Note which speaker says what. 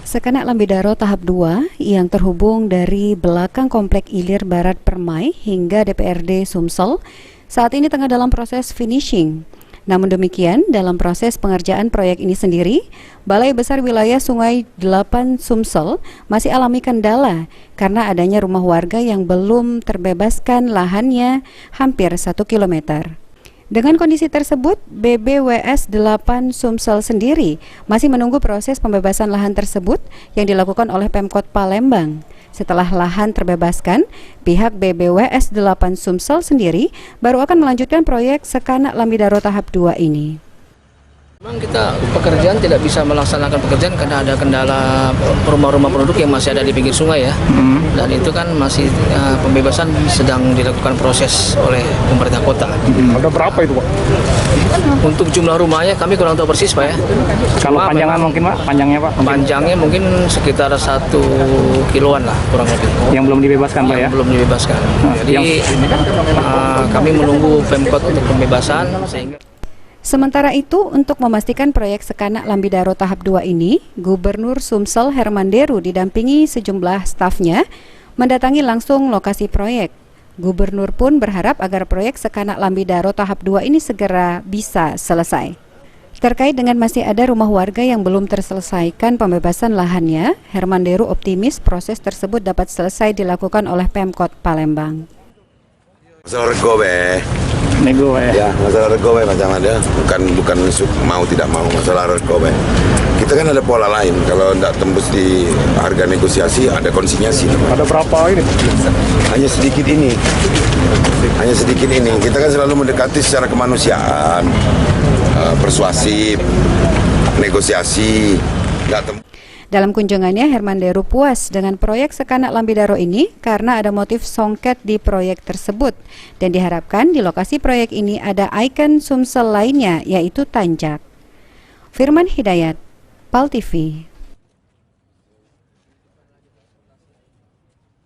Speaker 1: Sekanak Lambidaro tahap 2 yang terhubung dari belakang Komplek Ilir Barat Permai hingga DPRD Sumsel saat ini tengah dalam proses finishing. Namun demikian, dalam proses pengerjaan proyek ini sendiri, Balai Besar Wilayah Sungai 8 Sumsel masih alami kendala karena adanya rumah warga yang belum terbebaskan lahannya hampir 1 kilometer. Dengan kondisi tersebut, BBWS 8 Sumsel sendiri masih menunggu proses pembebasan lahan tersebut yang dilakukan oleh Pemkot Palembang. Setelah lahan terbebaskan, pihak BBWS 8 Sumsel sendiri baru akan melanjutkan proyek Sekanak Lambidaro tahap 2 ini.
Speaker 2: Memang kita pekerjaan tidak bisa melaksanakan pekerjaan karena ada kendala rumah-rumah penduduk yang masih ada di pinggir sungai ya. Dan itu kan masih pembebasan sedang dilakukan proses oleh pemerintah kota.
Speaker 3: Ada berapa itu, Pak?
Speaker 2: Untuk jumlah rumahnya kami kurang tahu persis, Pak ya.
Speaker 3: Kalau panjangan mungkin, Pak? Panjangnya, Pak?
Speaker 2: Panjangnya mungkin sekitar 1 kiloan lah kurang lebih.
Speaker 3: Yang belum dibebaskan, Pak ya?
Speaker 2: Belum dibebaskan. Jadi kami menunggu Pemkot untuk pembebasan sehingga.
Speaker 1: Sementara itu, untuk memastikan proyek Sekanak Lambidaro tahap 2 ini, Gubernur Sumsel Herman Deru didampingi sejumlah stafnya mendatangi langsung lokasi proyek. Gubernur pun berharap agar proyek Sekanak Lambidaro tahap 2 ini segera bisa selesai. Terkait dengan masih ada rumah warga yang belum terselesaikan pembebasan lahannya, Herman Deru optimis proses tersebut dapat selesai dilakukan oleh Pemkot Palembang.
Speaker 4: Masalah rego
Speaker 3: Nego, Pak ya?
Speaker 4: ya, masalah rego macam ada, bukan mau tidak mau, masalah rego. Kita kan ada pola lain, kalau tidak tembus di harga negosiasi ada konsinyasi.
Speaker 3: Ada berapa ini?
Speaker 4: Hanya sedikit ini, kita kan selalu mendekati secara kemanusiaan, persuasif, negosiasi, nggak tembus.
Speaker 1: Dalam kunjungannya, Herman Deru puas dengan proyek Sekanak Lambidaro ini karena ada motif songket di proyek tersebut dan diharapkan di lokasi proyek ini ada ikon Sumsel lainnya yaitu Tanjak. Firman Hidayat, PAL TV.